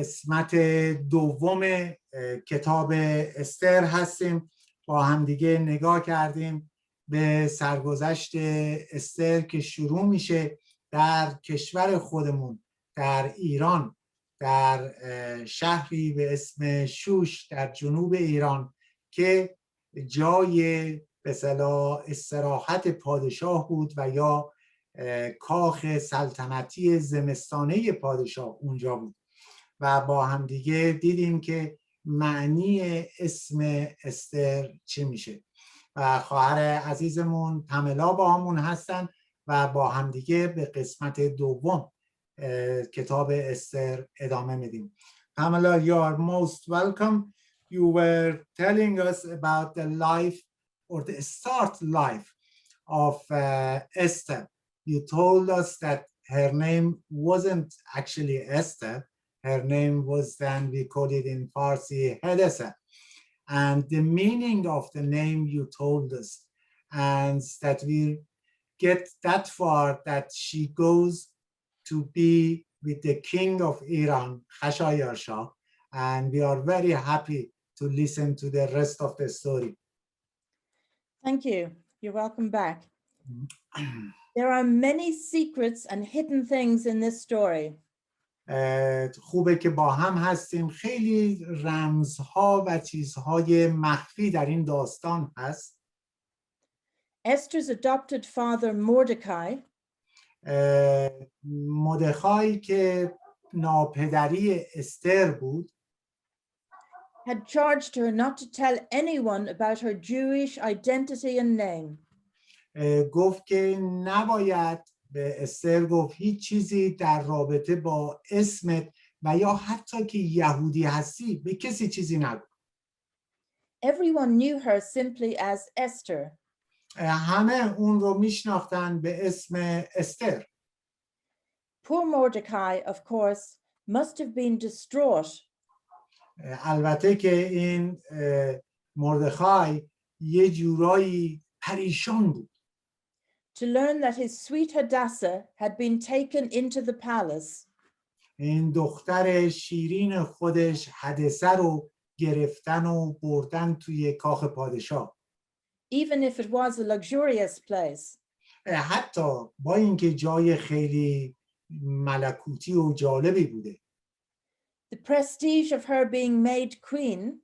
قسمت دوم کتاب استر هستیم. با همدیگه نگاه کردیم به سرگذشت استر که شروع میشه در کشور خودمون، در ایران، در شهری به اسم شوش در جنوب ایران که جای به اصطلاح استراحت پادشاه بود و یا کاخ سلطنتی زمستانه پادشاه اونجا بود و با هم دیگه دیدیم که معنی اسم استر چی میشه و خواهر عزیزمون پملا با همون هستن و با هم دیگه به قسمت دوم کتاب استر ادامه میدیم. Pamela, you are most welcome. You were telling us about the life or the start life of Esther. You told us that her name wasn't actually Esther. Her name was, then we call it in Farsi, Hedesa. And the meaning of the name you told us, and that we get that far that she goes to be with the king of Iran, Khashayar Shah, and we are very happy to listen to the rest of the story. Thank you. You're welcome back. There are many secrets and hidden things in this story. خوبه که با هم هستیم. خیلی رمزها و چیزهای مخفی در این داستان هست. Esther's adopted father, Mordecai, مردخای که ناپدری استر بود had charged her not to tell anyone about her Jewish identity and name. گفت که نباید به استر گفت هیچ چیزی در رابطه با اسمت و یا حتی که یهودی هستی به کسی چیزی نگو. Everyone knew her simply as Esther. همه اون رو میشناختن به اسم استر. Poor Mordecai, of course, must have been distraught. البته که این مردخای یه جورایی پریشان بود. To learn that his sweet Hadassah had been taken into the palace. این دختر شیرین خودش حدثه رو گرفتن و بردن توی کاخ پادشاه. Even if it was a luxurious place. حتی با اینکه جای خیلی ملکوتی و جالبی بوده. The prestige of her being made queen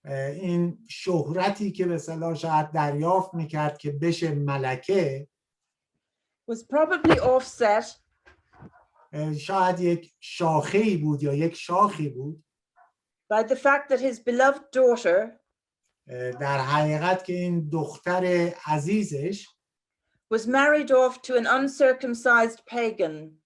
این شهرتی که به اصطلاح شاید دریافت میکرد که بشه ملکه was probably offset شاید یک شاخه‌ای بود یا یک شاخی بود by the fact that his beloved daughter در حقیقت که این دختر عزیزش was married off to an uncircumcised pagan.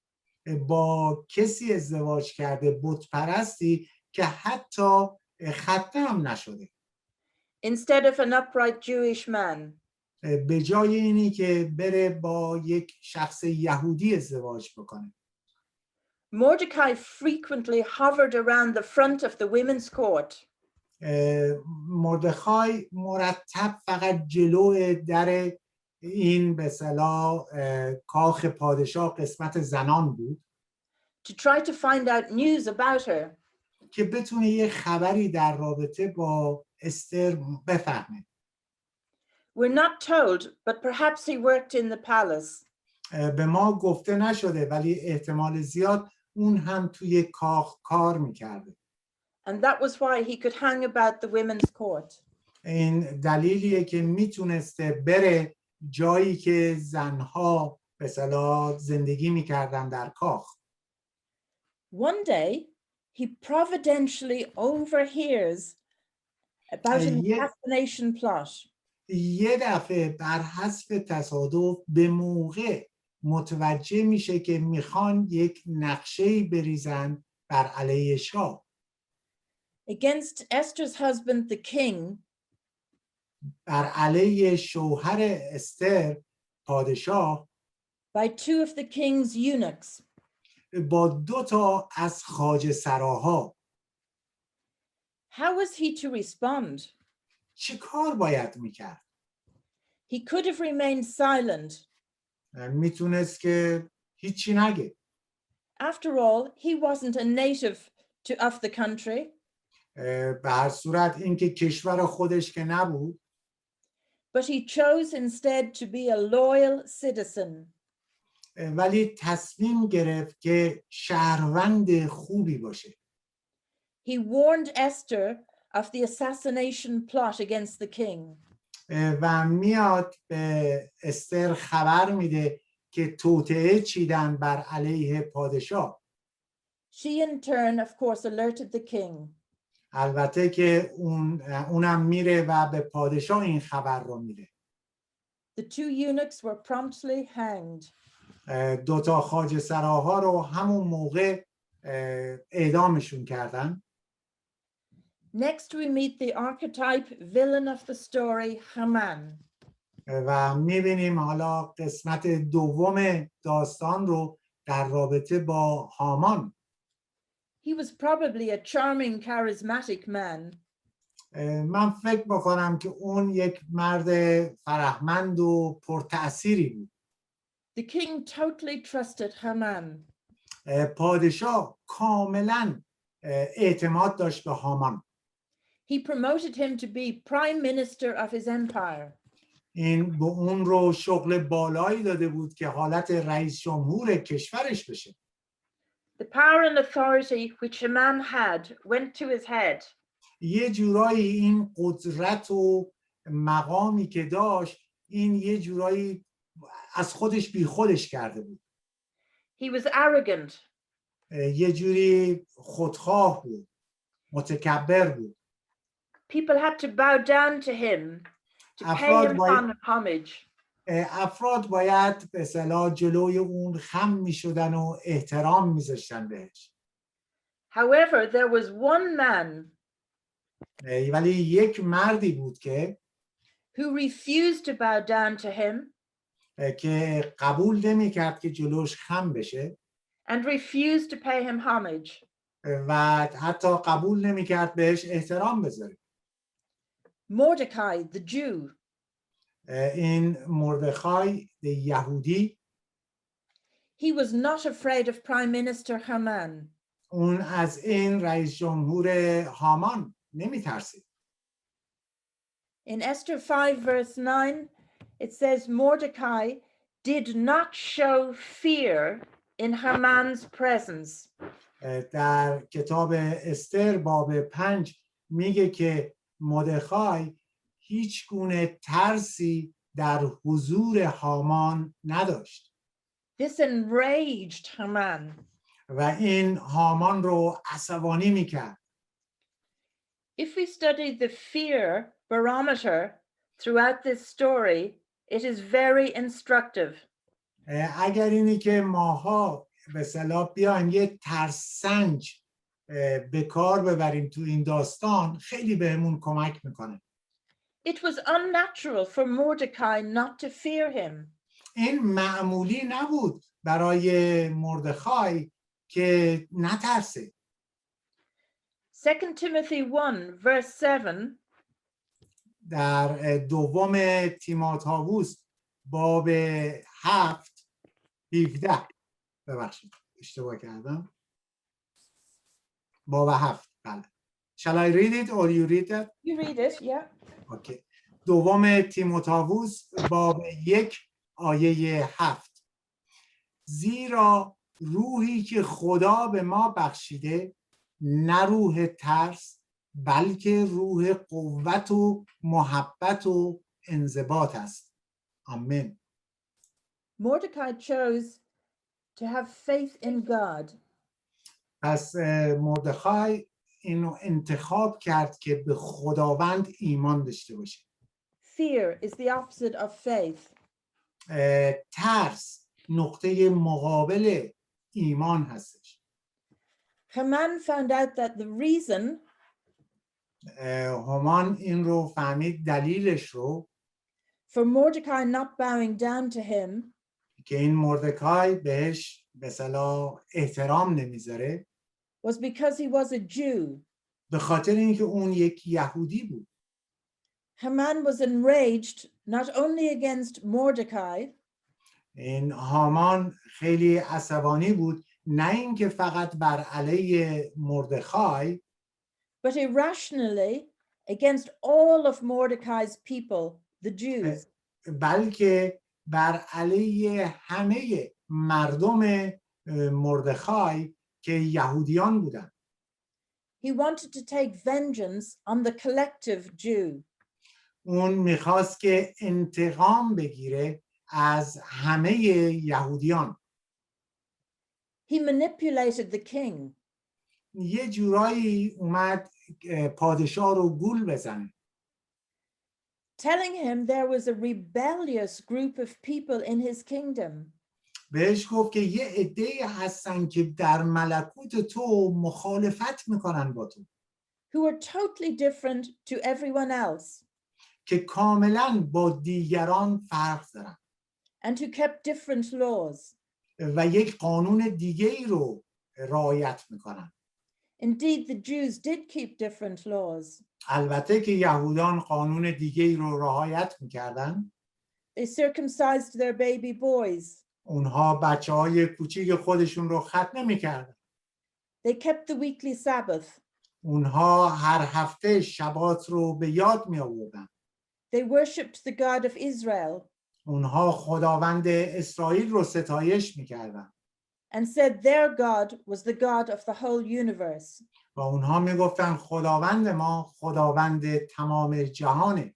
با کسی ازدواج کرده بت پرستی که حتی ختنه هم نشده. Instead of an upright Jewish man. به جای اینی که بره با یک شخص یهودی ازدواج بکنه. Mordecai frequently hovered around the front of the women's court. مردخای مرتب فقط جلو در این به اصطلاح کاخ پادشاه قسمت زنان بود. To try to find out news about her. که بتونه یه خبری در رابطه با استر بفهمه. We're not told, but perhaps he worked in the palace. به ما گفته نشده ولی احتمال زیاد اون هم توی کاخ کار میکرده. And that was why he could hang about the women's court. این دلیلیه که میتونسته بره جایی که زنها به اصطلاح زندگی میکردن در کاخ. One day, he providentially overhears about an assassination plot. یه دفعه بر حسب تصادف به موقع متوجه میشه که میخوان یک نقشه‌ای بریزن بر علیه شاه. Against Esther's husband, the king. بر علیه شوهر استر پادشاه. By two of the king's eunuchs. با 2 تا از خواجه سراها. How was he to respond? چه کار باید میکرد؟ He could have remained silent. میتونست که هیچی نگه. After all, he wasn't a native of the country. به هر صورت این که کشور خودش که نبود، But he chose instead to be a loyal citizen. ولی تصمیم گرفت که شهروند خوبی باشه. He warned Esther of the assassination plot against the king. و میاد به استر خبر میده که توطئه چیدن بر علیه پادشاه. She in turn, of course, alerted the king. البته که اونم میره و به پادشاه این خبر رو میده. The two eunuchs were promptly hanged. دوتا خواجه سراها رو همون موقع اعدامشون کردن. Next we meet the archetype villain of the story, Haman. و میبینیم حالا قسمت دوم داستان رو در رابطه با هامان. He was probably a charming, charismatic man. من فکر میکنم که اون یک مرد فرهمند و پرتأثیری بود. The king totally trusted Haman. پادشاه کاملا اعتماد داشت به هامان. He promoted him to be prime minister of his empire. این به اون رو شغل بالایی داده بود که حالت رئیس جمهور کشورش بشه. The power and authority which Haman had went to his head. یه جورایی این قدرت و مقامی که داشت این یه جورایی از خودش بی خودش کرده بود. He was arrogant. یه جوری خودخواه بود، متکبر بود. People had to bow down to him to pay him homage. افراد باید به اصطلاح جلوی اون خم می شدن و احترام می ذاشتن بهش. However, there was one man ولی یک مردی بود که who refused to bow down to him که قبول نمی کرد که جلوش خم بشه and refused to pay him homage. و حتی قبول نمی کرد بهش احترام بذاره. Mordecai, the Jew. این مردخای یهودی. He was not afraid of Prime Minister Haman. اون از این رئیس جمهور هامان نمی ترسید. In Esther 5 verse 9, it says Mordecai did not show fear in Haman's presence. در کتاب استر باب 5 میگه که مردخای هیچ گونه ترسی در حضور هامان نداشت. This enraged Haman. و این هامان رو عصبانی میکرد. If we study the fear barometer throughout this story, it is very instructive. اگر اینی که ماها به اصطلاح بیایم یه ترسنج به کار ببریم تو این داستان خیلی بهمون کمک میکنه. It was unnatural for Mordecai not to fear him. این معمولی نبود برای مردخای که نترسه. 2 Timothy 1 verse 7 در دوم تیموتائوس باب 7:17 ببخشید اشتباه کردم. باب 7 بله. Shall I read it or you read it? You read it, yeah. Okay. دوم تیموتائوس باب 1:7 زیرا روحی که خدا به ما بخشیده نه روح ترس بلکه روح قوت و محبت و انضباط است. آمین. Mordecai chose to have faith in God. پس مردخای اینو انتخاب کرد که به خداوند ایمان داشته باشه. Fear is the opposite of faith. ترس نقطه مقابل ایمان هستش. Haman found out that the reason هامان این رو فهمید دلیلش رو for Mordecai not bowing down to him که این مردکای بهش به اصطلاح احترام نمیذاره was because he was a Jew. به خاطر اینکه اون یک یهودی بود. Haman was enraged not only against Mordecai این هامان خیلی عصبانی بود نه اینکه فقط بر علیه مردخای، but irrationally against all of Mordecai's people, the Jews. بلکه بر علیه همه مردم مردخای که یهودیان بودند. He wanted to take vengeance on the collective Jew. اون میخواست که انتقام بگیره از همه یهودیان. He manipulated the king. یه جورایی اومد پادشاه رو گول بزنه. Telling him there was a rebellious group of people in his kingdom. بهش گفت که یه عده‌ای هستن که در ملکوت تو مخالفت میکنن با تو. Who are totally different to everyone else. که کاملا با دیگران فرق دارن. And who kept different laws. و یک قانون دیگه ای رو رعایت میکنن. Indeed, the Jews did keep different laws. البته که یهودان قانون دیگه ای رو رعایت میکردن. They circumcised their baby boys. اونها بچه های کوچیک خودشون رو ختنه میکردن. They kept the weekly Sabbath. اونها هر هفته شبات رو به یاد می آوردن. They worshipped the God of Israel. اونها خداوند اسرائیل رو ستایش میکردن. And said their God was the God of the whole universe. و اونها میگفتن خداوند ما خداوند تمام جهانه.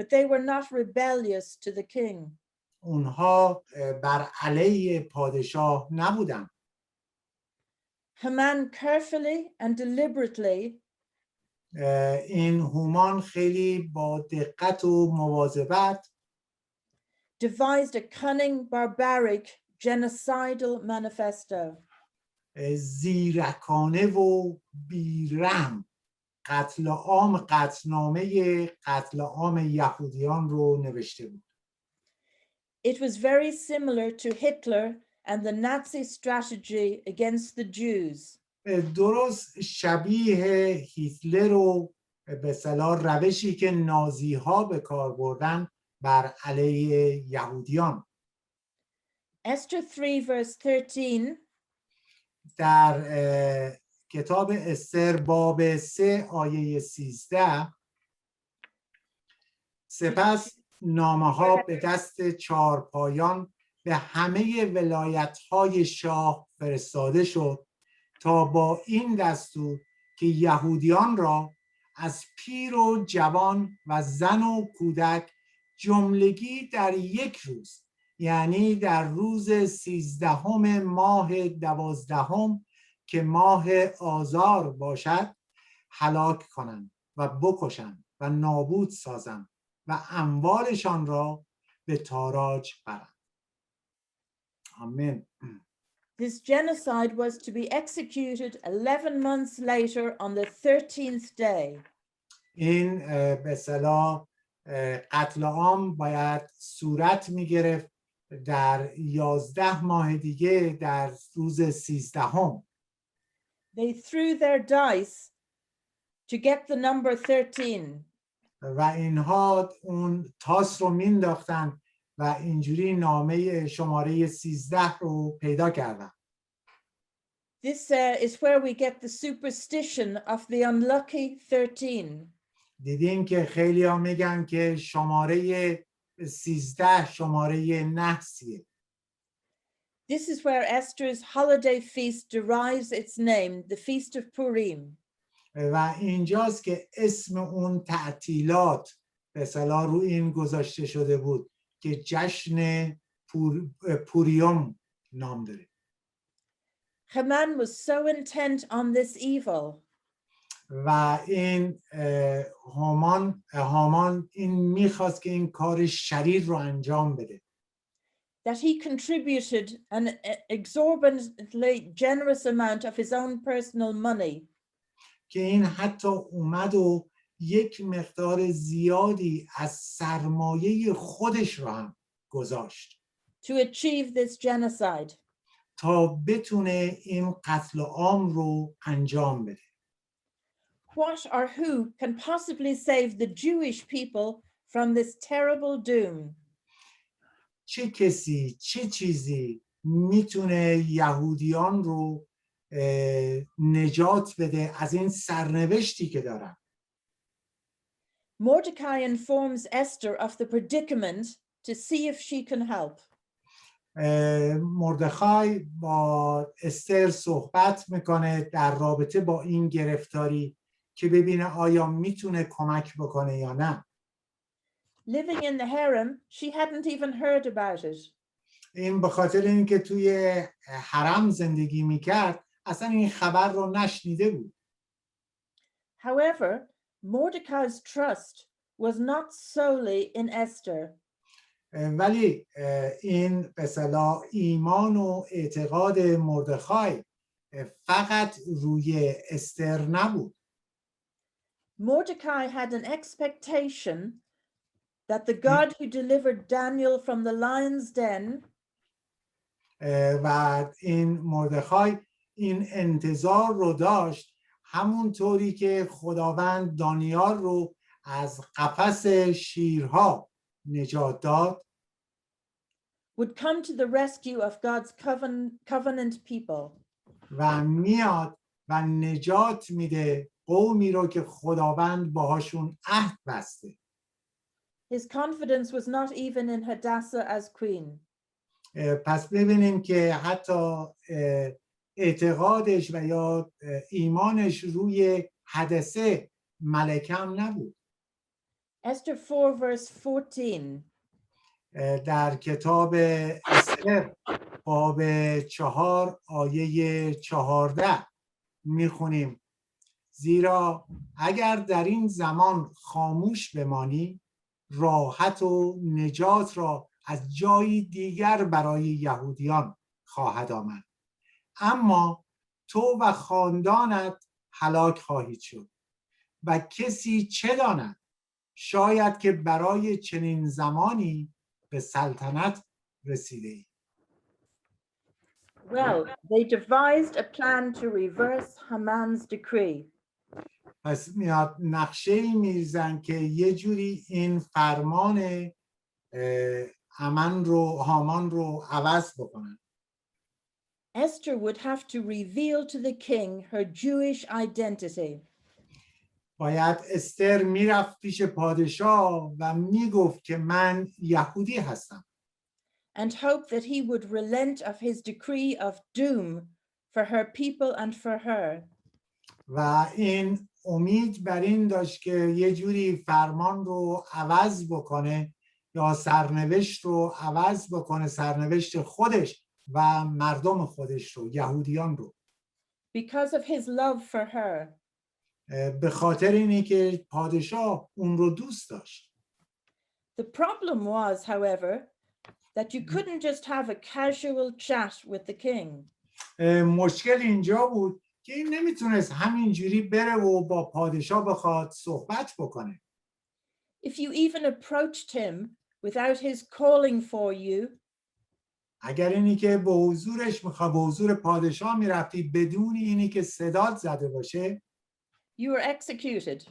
But they were not rebellious to the king. اونها بر علیه پادشاه نبودن. Haman carefully and deliberately این هومان خیلی با دقت و مواظبت devised a cunning, barbaric, genocidal manifesto. زیرکانه و بیرحم قطعنامه قتل عام یهودیان رو نوشته بود. It was very similar to Hitler and the Nazi strategy against the Jews. درست شبیه هیتلر و به اصطلاح روشی که نازی ها به کار بردن بر علیه یهودیان. Esther 3 verse 13 در کتاب استر باب 3 آیه 13 سپس نامه ها به دست چارپایان به همه ولایت های شاه فرستاده شد تا با این دستور که یهودیان را از پیر و جوان و زن و کودک جملگی در یک روز، یعنی در روز 13 ماه 12 که ماه آذار باشد، هلاک کنند و بکشند و نابود سازند و اموالشان را به تاراج برند. آمین. This genocide was to be executed 11 months later on the 13th day. این به اصطلاح قتل عام باید صورت می گرفت در 11 ماه دیگه در روز 13. They threw their dice to get the number 13. و اینها اون تاس رو مینداختن و اینجوری نامه شماره 13 رو پیدا کردن. This is where we get the superstition of the unlucky 13. دیدیم که خیلی ها میگن که شماره 13 شماره نحسیه. This is where Esther's holiday feast derives its name, the Feast of Purim. و اینجاست که اسم اون تعطیلات به اصطلاح رو این گذاشته شده بود که جشن پوریوم نام داره. Haman was so intent on this evil و این هامان این میخواست که این کار شریر رو انجام بده. that he contributed an exorbitantly generous amount of his own personal money که این حتی اومد و یک مقدار زیادی از سرمایه خودش رو هم گذاشت to achieve this genocide. تا بتونه این قتل عام رو انجام بده. What or who can possibly save the Jewish people from this terrible doom? چه کسی، چه چیزی میتونه یهودیان رو نجات بده از این سرنوشتی که دارن. Mordecai informs Esther of the predicament to see if she can help. مردخای با استر صحبت میکنه در رابطه با این گرفتاری که ببینه آیا میتونه کمک بکنه یا نه. Living in the harem, she hadn't even heard about it. این به خاطر اینکه توی حرم زندگی میکرد اصلا این خبر رو نشنیده بود. However, Mordecai's trust was not solely in Esther. ولی این به اصطلاح ایمان و اعتقاد مردخای فقط روی استر نبود. Mordecai had an expectation that the God who delivered Daniel from the lion's den و این مردخای این انتظار رو داشت همونطوری که خداوند دانیال رو از قفس شیرها نجات داد would come to the rescue of God's covenant people. و میاد و نجات میده قومی رو که خداوند باهاشون عهد بسته. His confidence was not even in Hadassah as queen. پس ببینیم که حتی اعتقادش و یا ایمانش روی حدثه ملکم نبود. Esther 4 verse 14. در کتاب استر باب 4 آیه 14 میخونیم زیرا اگر در این زمان خاموش بمانی راحت و نجات را از جایی دیگر برای یهودیان خواهد آمد اما تو و خاندانت هلاک خواهید شد و کسی چه داند شاید که برای چنین زمانی به سلطنت رسیده ای. Well, they devised a plan to reverse Haman's decree. پس میاد نقشه‌ای می‌ریزن که یه جوری این فرمان هامان رو عوض بکنن. Esther would have to reveal to the king her Jewish identity. باید استر میرفت پیش پادشاه و میگفت که من یهودی هستم. And hope that he would relent of his decree of doom for her people and for her. و این امید بر این داشت که یه جوری فرمان رو عوض بکنه یا سرنوشت رو عوض بکنه سرنوشت خودش و مردم خودش رو یهودیان رو. Because of his love for her. به خاطر اینی که پادشاه اون رو دوست داشت. The problem was, however, that you couldn't just have a casual chat with the king. مشکل اینجا بود که این نمیتونست همینجوری بره و با پادشاه بخواد صحبت بکنه. If you even approached him without his calling for you, اگر اینی که به حضورش به حضور پادشاه میرفتی بدون اینی که صدات زده باشه you were executed.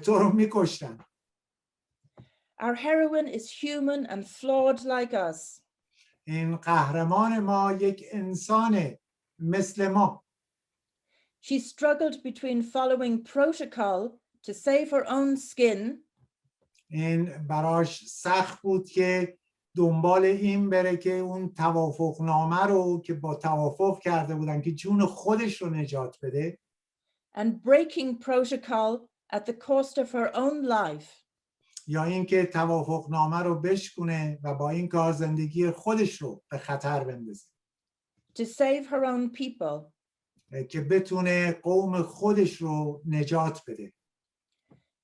تو رو میکشتن. Our heroine is human and flawed like us. این قهرمان ما یک انسانه مثل ما. She struggled between following protocol to save her own skin. این براش سخت بود که دنبال این بره که اون توافق نامه رو که با توافق کرده بودن که جون خودش رو نجات بده. And breaking protocol at the cost of her own life. یا اینکه توافق نامه رو بشکنه و با این کار زندگی خودش رو به خطر بندازه. To save her own people. که بتونه قوم خودش رو نجات بده.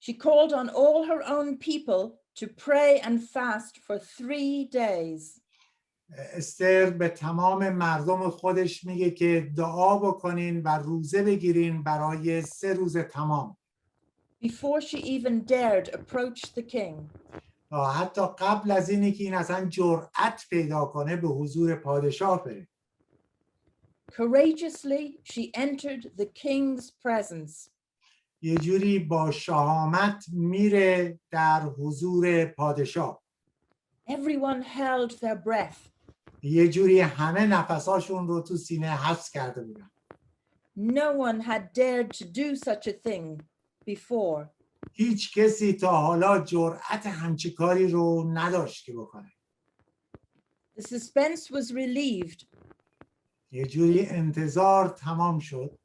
She called on all her own people to pray and fast for 3 days. استر به تمام مردم خودش میگه که دعا بکنین و روزه بگیرین برای 3 روز تمام. Before she even dared approach the king. حتی قبل از اینی که این اصلا جرأت پیدا کنه به حضور پادشاه بره. Courageously she entered the king's presence. یه جوری با شهامت میره در حضور پادشاه. Everyone held their breath. یه جوری همه نفساشون رو تو سینه حبس کرده بودن. No one had dared to do such a thing before. هیچ کسی تا حالا جرأت همچین کاری رو نداشت که بکنه. The suspense was relieved یه جوری انتظار تمام شد.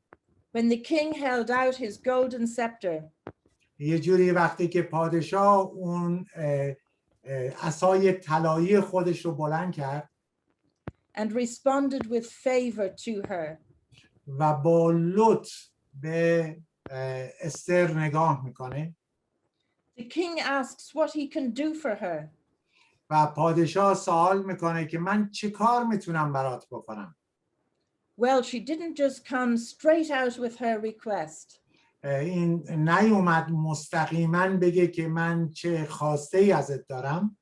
when the king held out his golden scepter. یه جوری وقتی که پادشاه اون عصای طلایی خودش رو بلند کرد And responded with favor to her. و با لطف به استر نگاه میکنه. The king asks what he can do for her. و پادشاه سوال میکنه که من چه کار میتونم برات بکنم. Well, she didn't just come straight out with her request. این نیومد مستقیما بگه که من چه خواسته ای ازت دارم.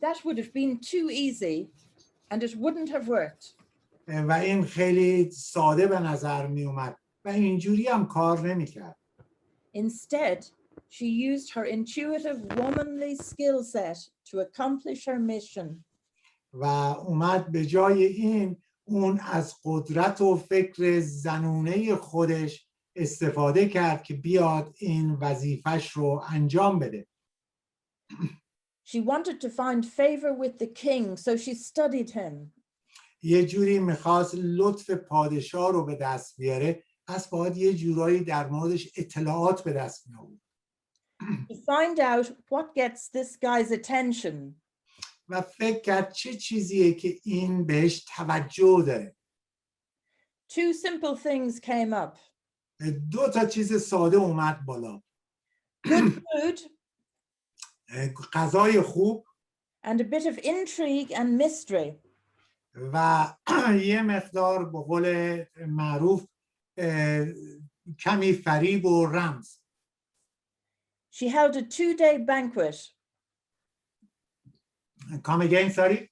That would have been too easy and it wouldn't have worked. و این خیلی ساده به نظر می اومد و اینجوری هم کار نمی کرد. Instead, she used her intuitive womanly skill set to accomplish her mission. و اومد به جای این اون از قدرت و فکر زنونه خودش استفاده کرد که بیاد این وظیفش رو انجام بده. She wanted to find favor with the king, so she studied him. یه جوری میخواست لطف پادشاه رو به دست بیاره، پس باید یه جورایی در موردش اطلاعات به دست می آورد. To find out what gets this guy's attention. و فکر کرد چه چیزیه که این بهش توجه داره. Two simple things came up. دو تا چیز ساده اومد بالا. Good food غذای خوب and a bit of intrigue and mystery. و یه مقدار به قول معروف کمی فریب و رمز. She held a 2-day banquet. Come again, sorry.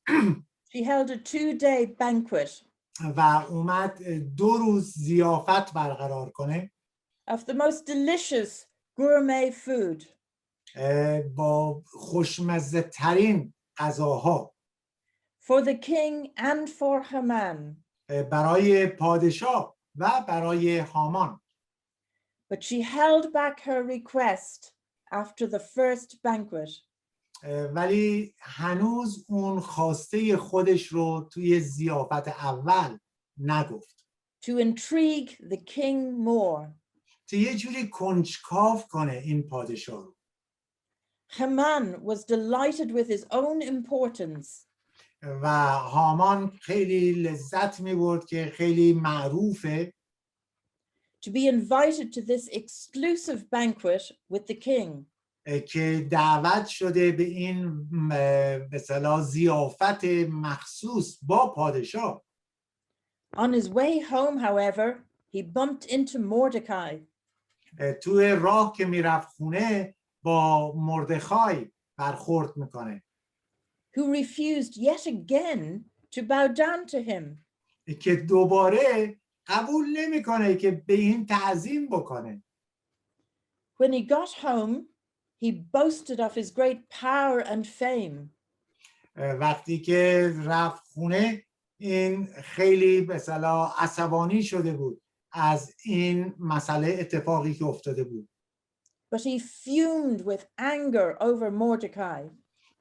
She held a 2-day banquet و اومد 2 روز ضیافت برقرار کنه of the most delicious gourmet food. با خوشمزه ترین غذاها. For the king and for Haman. برای پادشاه و برای هامان. But she held back her request after the first banquet. ولی هنوز اون خواسته خودش رو توی ضیافت اول نگفت. To intrigue the king more. تا یه جوری کنجکاو کنه این پادشاه رو. Haman was delighted with his own importance. و هامان خیلی لذت می‌برد که خیلی معروفه. To be invited to this exclusive banquet with the king. که دعوت شده به این به اصطلاح ضیافت مخصوص با پادشاه. On his way home, however, he bumped into Mordecai. توی راه که میرفت خونه با مردخای برخورد میکنه. Who refused yet again to bow down to him. که دوباره قبول نمیکنه که به این تعظیم بکنه. When he got home, he boasted of his great power and fame. وقتی که رفت خونه این خیلی به اصطلاح عصبانی شده بود از این مسئله اتفاقی که افتاده بود. But he fumed with anger over Mordecai.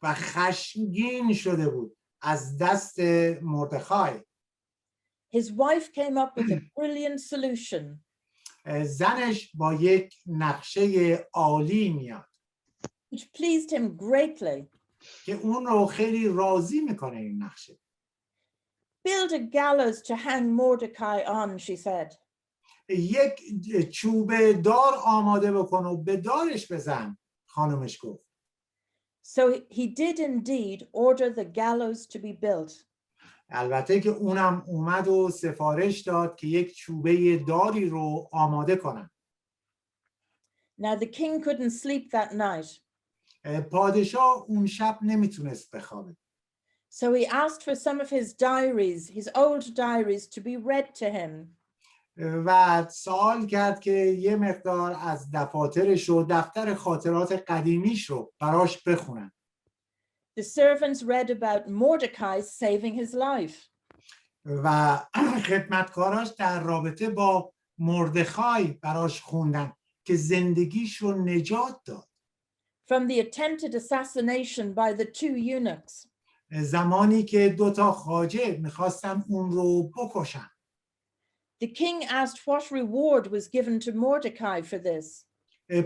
و خشمگین شده بود از دست مردخای. His wife came up with a brilliant solution. زنش با یک نقشه عالی میاد. Which pleased him greatly. که اون رو خیلی راضی میکنه این نقشه. Build a gallows to hang Mordecai on, she said. یک چوب دار آماده بکن و به دارش بزن، خانمش گفت. So he did indeed order the gallows to be built. البته که اونم اومد و سفارش داد که یک چوبه داری رو آماده کنن. Now the king couldn't sleep that night. پادشاه اون شب نمیتونست بخوابه. So he asked for some of his diaries, his old diaries, to be read to him. و سوال کرد که یه مقدار از دفاترش و دفتر خاطرات قدیمیش رو براش بخونن. the servants read about Mordecai saving his life. و خدمتکاراش در رابطه با مردخای براش خوندن که زندگیش رو نجات داد. From the attempted assassination by the two eunuchs. زمانی که دوتا خواجه میخواستن اون رو بکشن. The king asked what reward was given to Mordecai for this.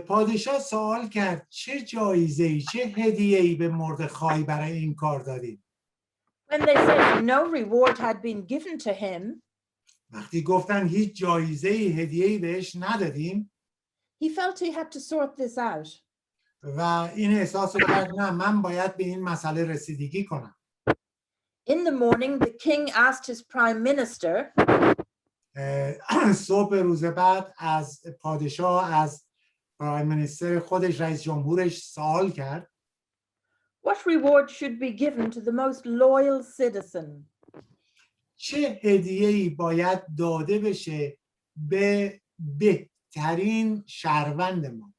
پادشاه سوال کرد چه جایزه‌ای چه هدیه‌ای به مردخای برای این کار دادید؟ When they said no reward had been given to him, وقتی گفتن هیچ جایزه‌ای هدیه‌ای بهش ندادیم، he felt he had to sort this out. و این احساس رو کرد نه من باید به این مسئله رسیدگی کنم. In the morning, the king asked his prime minister, صبح روز بعد از پادشاه از پرایم منیستر خودش رئیس جمهورش سوال کرد what reward should be given to the most loyal citizen? چه هدیه‌ای باید داده بشه به بهترین شهروند ما؟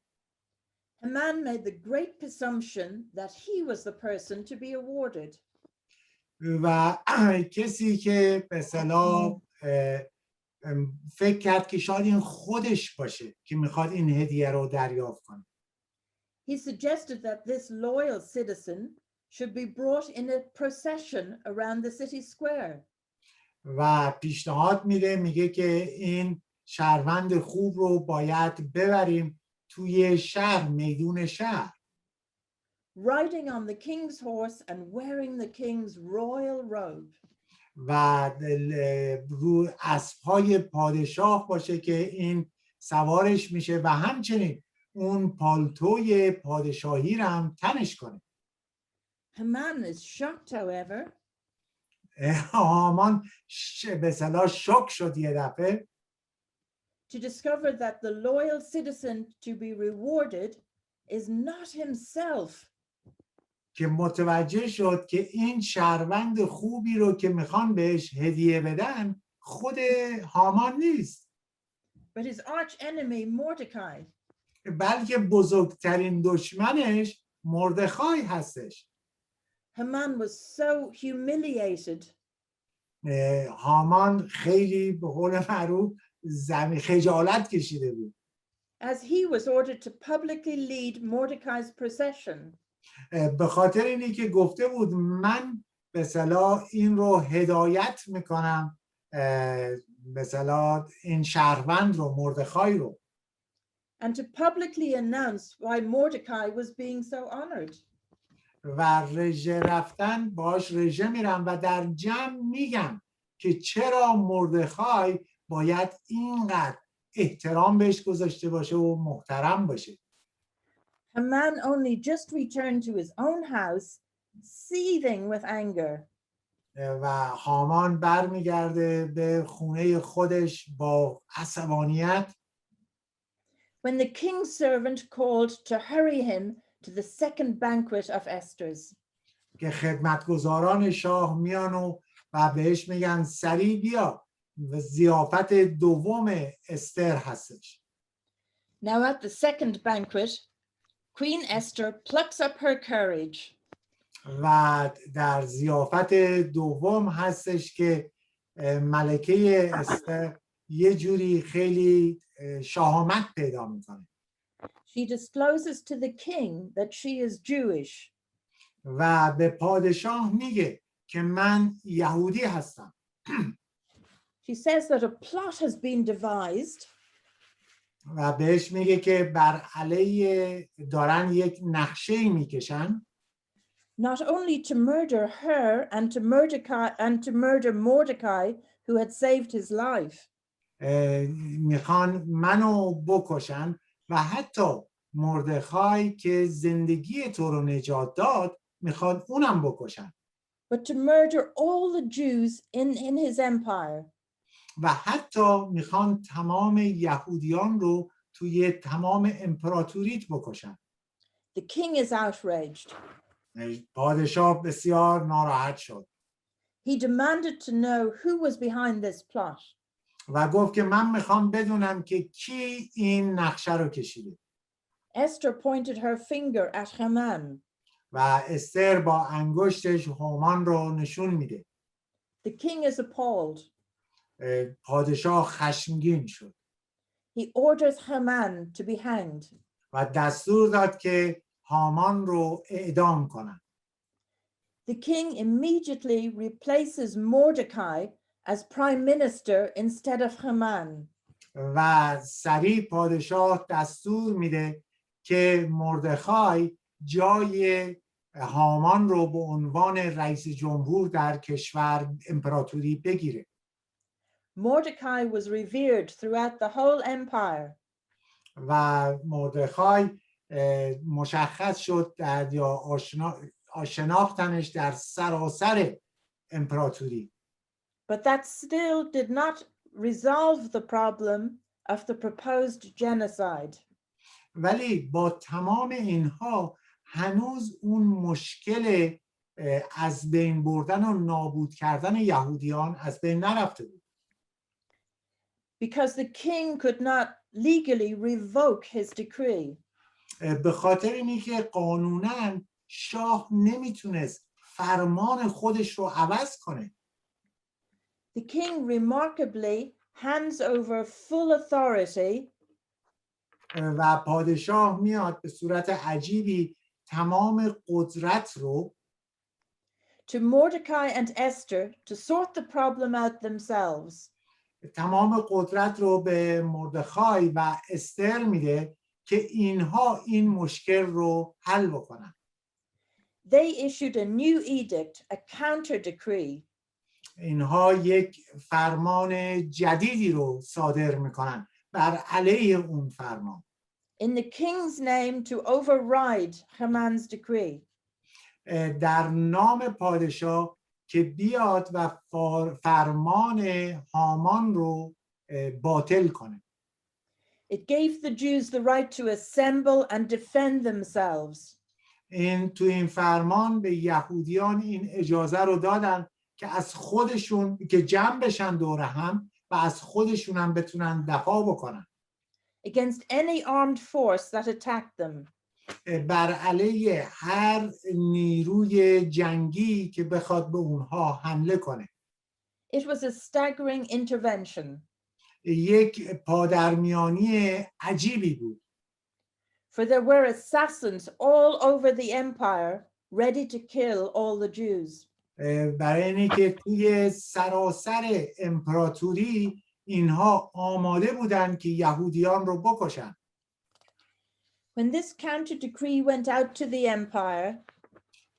Haman made the great presumption that he was the person to be awarded. و کسی که به اصطلاح فکر کرد که شاید این خودش باشه که میخواد این هدیه رو دریافت کنه. He suggested that this loyal citizen should be brought in a procession around the city square. و پیشنهاد میگه که این شهروند خوب رو باید ببریم توی شهر، میدون شهر. Riding on the king's horse and wearing the king's royal robe. و رو اسب‌های پادشاه باشه که این سوارش میشه و همچنین اون پالتوی پادشاهی رو هم تنش کنه. Haman is shocked, however, هامان به اصطلاح شوک شد یه دفعه to discover that the loyal citizen to be rewarded is not himself. که mutawajjeh شد که این شهروند خوبی رو که میخوان بهش هدیه بدن خود هامان نیست، But his arch enemy, Mordecai. بلکه بزرگترین دشمنش مردخای هستش. Haman was so humiliated هامان خیلی به قول معروف خجالت کشیده بود. as he was ordered to publicly lead Mordecai's procession. به خاطر اینی که گفته بود من به اصطلاح این رو هدایت میکنم، به اصطلاح این شهروند رو، مردخای رو. And to publicly announce why Mordecai was being so honored. و رژه رفتن باش رژه میرم و در جمع میگم که چرا مردخای باید اینقدر احترام بهش گذاشته باشه و محترم باشه. Haman only just returned to his own house, seething with anger. و هامان برمیگرده به خونه خودش با عصبانیت. When the king's servant called to hurry him to the second banquet of Esther's. که خدمتگزاران شاه میان و بهش میگن سریع بیا، ضیافت دوم استر هستش. Now at the second banquet, Queen Esther plucks up her courage. و در ضیافت دوم هستش که ملکه استر یه جوری خیلی شهامت پیدا میکنه. She discloses to the king that she is Jewish. و به پادشاه میگه که من یهودی هستم. She says that a plot has been devised. و بهش میگه که بر علیه دارن یک نقشه میکشن. Not only to murder her and to murder Mordecai who had saved his life. میخوان منو بکشن و حتی مردخای که زندگی تو رو نجات داد میخوان اونم بکشن. But to murder all the Jews in his empire. و حتی میخوان تمام یهودیان رو توی تمام امپراتوریت بکشن. The king is outraged. پادشاه بسیار ناراحت شد. He demanded to know who was behind this plot. و گفت که من میخوام بدونم که کی این نقشه رو کشیده. Esther pointed her finger at Haman. و استر با انگشتش هامان رو نشون میده. The king is appalled. پادشاه خشمگین شد. He orders Haman to be hanged. و دستور داد که هامان رو اعدام کنن. The king immediately replaces Mordecai as prime minister instead of Haman. و سریع پادشاه دستور میده که مردخای جای هامان رو به عنوان رئیس جمهور در کشور امپراتوری بگیره. Mordecai was revered throughout the whole empire. و مردخای مشخص شد یا شناختنش در سراسر امپراتوری. But that still did not resolve the problem of the proposed genocide. ولی با تمام اینها هنوز اون مشکل از بین بردن و نابود کردن یهودیان از بین نرفته بود. Because the king could not legally revoke his decree. به خاطر اینی که قانوناً شاه نمیتونست فرمان خودش رو عوض کنه. The king remarkably hands over full authority و پادشاه میاد به صورت عجیبی تمام قدرت رو to Mordecai and Esther to sort the problem out themselves. تمام قدرت رو به مردخای و استر میده که اینها این مشکل رو حل بکنن. They issued a new edict, a counter decree. اینها یک فرمان جدیدی رو صادر میکنن بر علیه اون فرمان. In the king's name to override Haman's decree. در نام پادشاه که بیاد و فرمان هامان رو باطل کنه. It gave the Jews the right to assemble and defend themselves. تو این فرمان به یهودیان این اجازه رو دادن که از خودشون که جمع بشن دور هم و از خودشون هم بتونن دفاع بکنن. Against any armed force that attacked them. بر علیه هر نیروی جنگی که بخواد به اونها حمله کنه. It was a staggering intervention. یک پادرمیانی عجیبی بود. For there were assassins all over the empire ready to kill all the Jews. برای اینی که توی سراسر امپراتوری اینها آماده بودن که یهودیان رو بکشن. When this counter decree went out to the empire,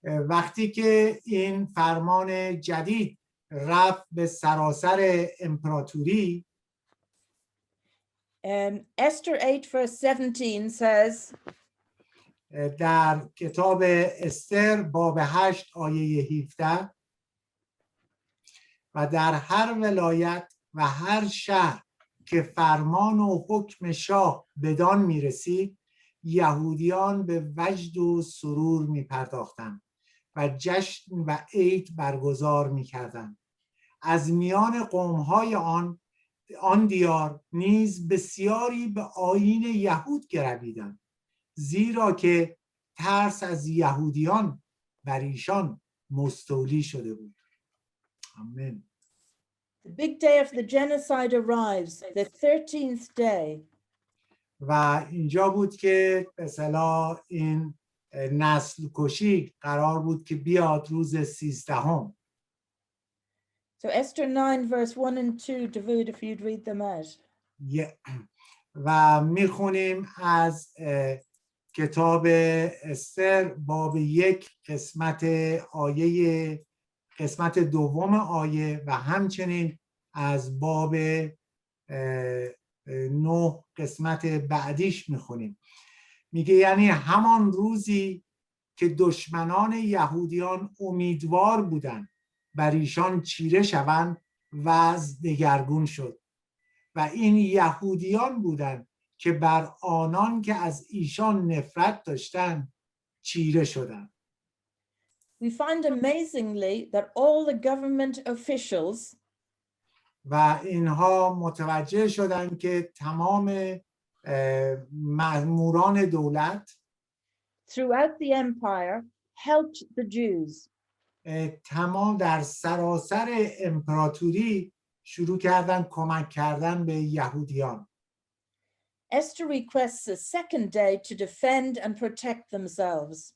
وقتی که این فرمان جدید رفت به سراسر امپراتوری، Esther 8 verse 17 says, در کتاب استر باب 8 آیه 17 و در هر ولایت و هر شهر که فرمان و حکم شاه بدان میرسید یهودیان به وجد و سرور میپرداختند و جشن و عید برگزار میکردند. از میان قومهای آن دیار نیز بسیاری به آیین یهود گرویدند، زیرا که ترس از یهودیان بر ایشان مستولی شده بود. آمین. the big day of the genocide arrives, the 13th day. و اینجا بود که به اصطلاح این نسل کشی قرار بود که بیاد روز 13ام. So Esther 9 verse 1 and 2, David, if you'd read them out. و میخونیم از کتاب استر باب 1 قسمت دوم آیه و همچنین از باب 9 قسمت بعدیش میخونیم. میگه یعنی همان روزی که دشمنان یهودیان امیدوار بودند بر ایشان چیره شوند وضع دگرگون شد و این یهودیان بودند که بر آنان که از ایشان نفرت داشتند چیره شدند. We find amazingly that all the government officials و اینها متوجه شدند که تمام مأموران دولت throughout the empire helped the Jews. تمام در سراسر امپراتوری شروع کردن کمک کردن به یهودیان. Esther requests a second day to defend and protect themselves.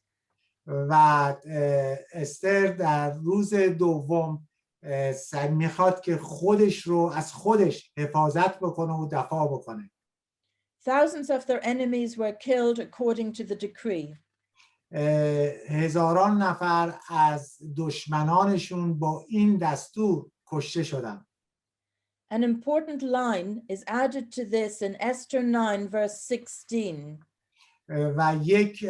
و استر در روز دوم میخواد که خودش رو از خودش حفاظت بکنه و دفاع بکنه. Thousands of their enemies were killed according to the decree. هزاران نفر از دشمنانشون با این دستور کشته شدند. An important line is added to this in Esther 9 verse 16. و یک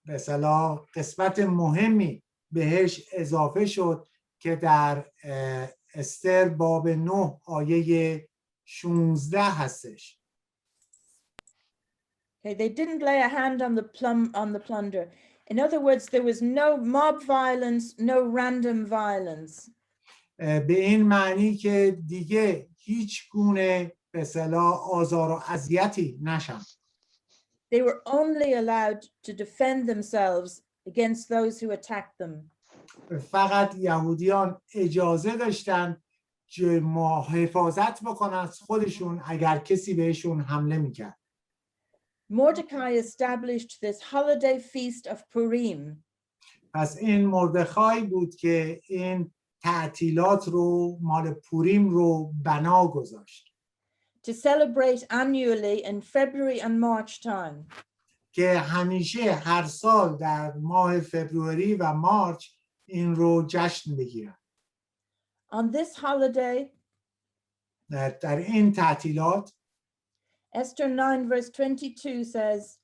به اصطلاح قسمت مهمی بهش اضافه شد که در استر باب 9 آیه 16 هستش. Okay, they didn't lay a hand on the plunder. In other words, there was no mob violence, no random violence. به این معنی که دیگه هیچ گونه به اصطلاح آزار و اذیتی نشن. They were only allowed to defend themselves against those who attacked them. فقط یهودیان اجازه داشتن حفاظت بکنن از خودشون اگر کسی بهشون حمله میکرد. Mordecai established this holiday feast of Purim. پس این مردخای بود که این تعطیلات رو مال پوریم رو بنا گذاشت. To celebrate annually in February and March time. که همیشه هر سال در ماه فبروری و مارچ این رو جشن بگیرن. On this holiday, در این تعطیلات Esther 9 verse 22 says,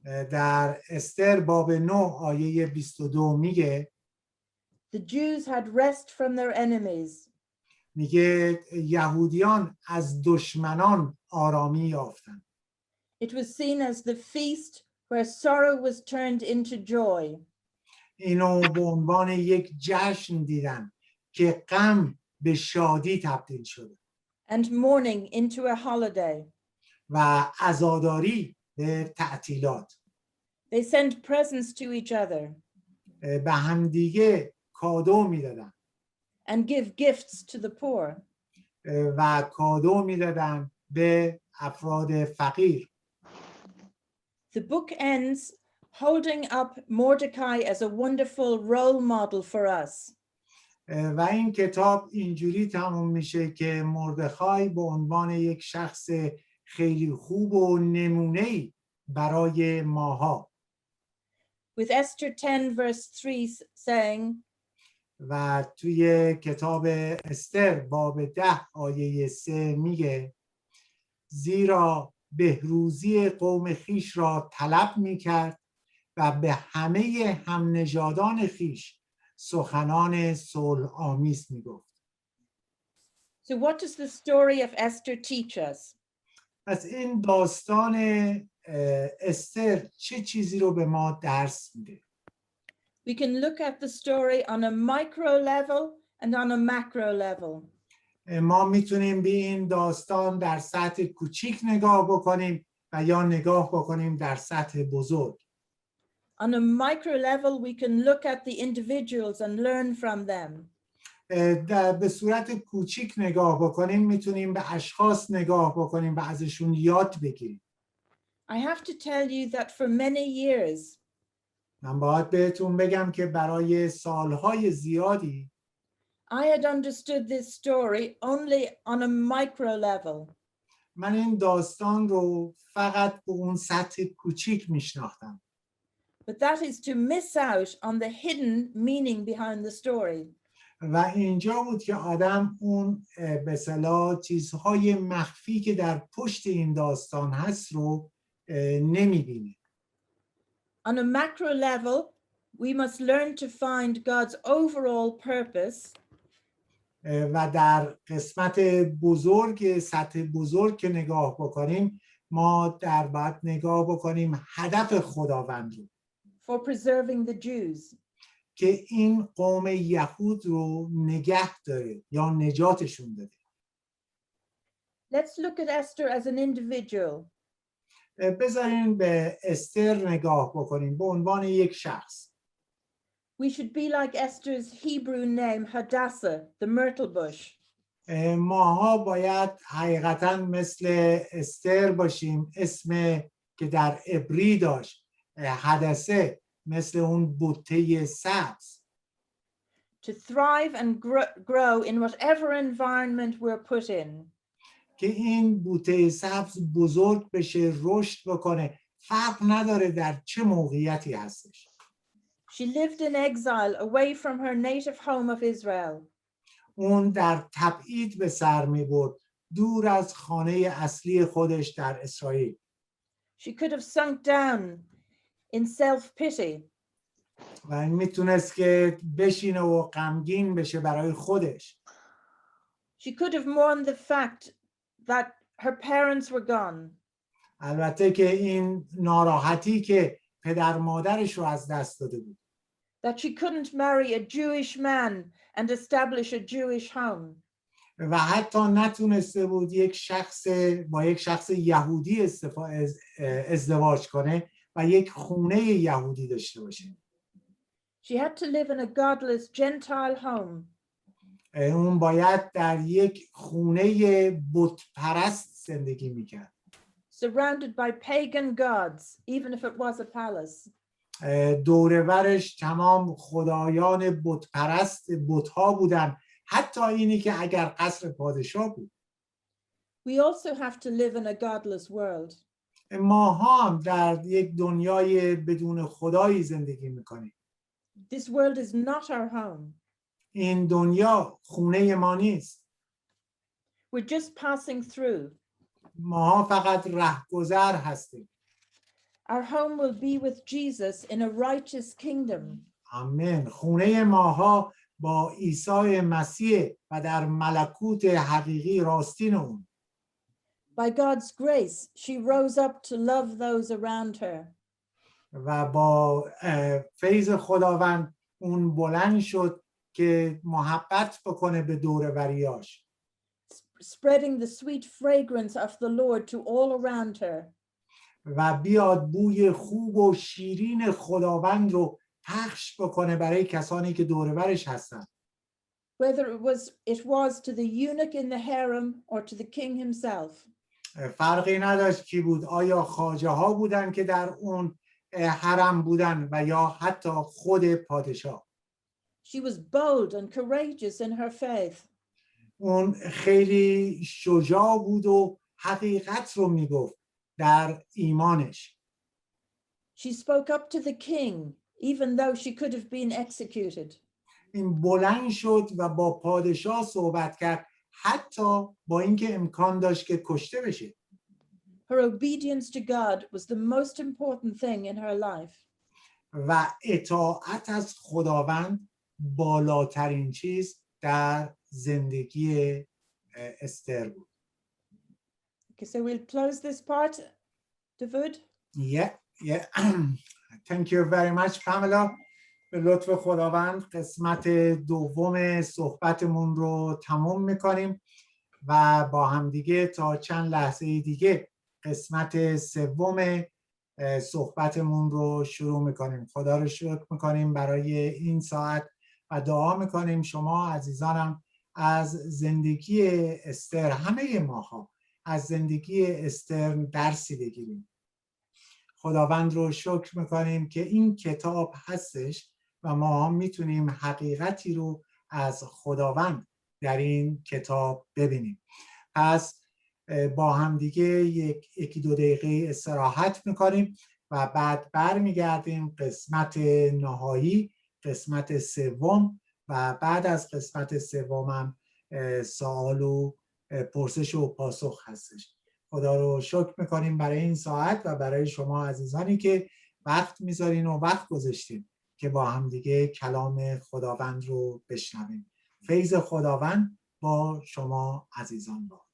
در استر باب 9 آیه 22 میگه the Jews had rest from their enemies. میگه یهودیان از دشمنان آرامی یافتند. It was seen as the feast where sorrow was turned into joy. اینو به عنوان یک جشن دیدن که غم به شادی تبدیل شده. And mourning into a holiday. و عزاداری به تعطیلات. They sent presents to each other. به همدیگه کادو میدادن. And give gifts to the poor. و کادو میدادن به افراد فقیر. The book ends holding up Mordecai as a wonderful role model for us. و این کتاب اینجوری تموم میشه که مردخای به عنوان یک شخص خیلی خوب و نمونه‌ای برای ماها. With Esther 10 verse 3 saying, و توی کتاب استر باب 10 آیه 3 میگه زیرا بهروزی قوم خیش را طلب میکرد و به همه همنژادان خیش سخنان صلح آمیز میگفت. So what does the story of Esther teach us? پس این داستان استر چه چیزی رو به ما درس میده؟ We can look at the story on a micro level and on a macro level. ما میتونیم به این داستان در سطح کوچیک نگاه بکنیم و یا نگاه بکنیم در سطح بزرگ. On a micro level, we can look at the individuals and learn from them. به صورت کوچیک نگاه بکنیم میتونیم به اشخاص نگاه بکنیم و ازشون یاد بگیریم. I have to tell you that for many years, من باید بهتون بگم که برای سالهای زیادی I had understood this story only on a micro level. من این داستان رو فقط به اون سطح کوچیک میشناختم. But that is to miss out on the hidden meaning behind the story. و اینجا بود که آدم اون به اصطلاح چیزهای مخفی که در پشت این داستان هست رو نمیبینه. On a macro level, we must learn to find God's overall purpose. و در قسمت بزرگ سطح بزرگ که نگاه بکنیم ما باید نگاه بکنیم هدف خداوند رو For preserving the Jews. که این قوم یهود رو نگه داره یا نجاتشون داده. Let's look at Esther as an individual. بذارین به استر نگاه بکنیم به عنوان یک شخص. We should be like Esther's Hebrew name, Hadassah, the myrtle bush. ماها باید حقیقتا مثل استر باشیم، اسم که در عبری داشت حدثه، مثل اون بوته سبز. To thrive and grow in whatever environment we're put in. که این بوته سبز بزرگ بشه، رشد بکنه، فرق نداره در چه موقعیتی هستش. She lived in exile away from her native home of Israel. اون در تبعید به سر می برد، دور از خانه اصلی خودش در اسرائیل. She could have sunk down in self-pity. و میتونست که بشینه و غمگین بشه برای خودش. She could have mourned the fact that her parents were gone. البته که این ناراحتی که پدر مادرش رو از دست داده بود. That she couldn't marry a Jewish man and establish a Jewish home. و حتی نتونسته بود با یک شخص یهودی ازدواج کنه و یک خونه یهودی داشته باشه. She had to live in a godless Gentile home. اون باید در یک خونه بت پرست زندگی میکرد. Surrounded by pagan gods, even if it was a palace. دور برش تمام خدایان بت پرست، بت‌ها بودن، حتی اینی که اگر قصر پادشاه بود. We also have to live in a godless world. ما هم در یک دنیای بدون خدایی زندگی میکنیم. This world is not our home. این دنیا خونه ما نیست. We're just passing through. ما فقط رهگذر هستیم. Our home will be with Jesus in a righteous kingdom. آمین. خونه ماها با عیسی مسیح و در ملکوت حقیقی راستین اون. By God's grace, she rose up to love those around her. و با فیض خداوند اون بلند شد که محبت بکنه به دور بریاش. Spreading the sweet fragrance of the Lord to all around her. و بیاد بوی خوب و شیرین خداوند رو پخش بکنه برای کسانی که دور برش هستن. Whether it was to the eunuch in the harem or to the king himself. فرقی نداشت کی بود، آیا خواجه ها بودن که در اون حرم بودن و یا حتی خود پادشاه. She was bold and courageous in her faith. اون خیلی شجاع بود و حقیقت رو میگفت در ایمانش. She spoke up to the king even though she could have been executed. این بلند شد و با پادشاه صحبت کرد حتی با اینکه امکان داشت که کشته بشه. Her obedience to God was the most important thing in her life. و اطاعت از خداوند بالاترین چیز در زندگی استر بود. Okay, so we'll close this part, David. Yeah. Thank you very much, Pamela. به لطف خداوند قسمت دوم صحبتمون رو تموم میکنیم و با همدیگه تا چند لحظه دیگه قسمت سوم صحبتمون رو شروع میکنیم. خدا رو شکر میکنیم برای این ساعت و دعا میکنیم شما عزیزانم از زندگی استر، همه ماها از زندگی استر درسی بگیریم. خداوند رو شکر میکنیم که این کتاب هستش و ما هم میتونیم حقیقتی رو از خداوند در این کتاب ببینیم. پس با هم دیگه یکی دو دقیقه استراحت میکنیم و بعد برمیگردیم قسمت نهایی، قسمت سوم و بعد از قسمت سومم سوال و پرسش و پاسخ هستش. خدا رو شکر میکنیم برای این ساعت و برای شما عزیزانی که وقت میذارین و وقت گذاشتین که با هم دیگه کلام خداوند رو بشنویم. فیض خداوند با شما عزیزان باد.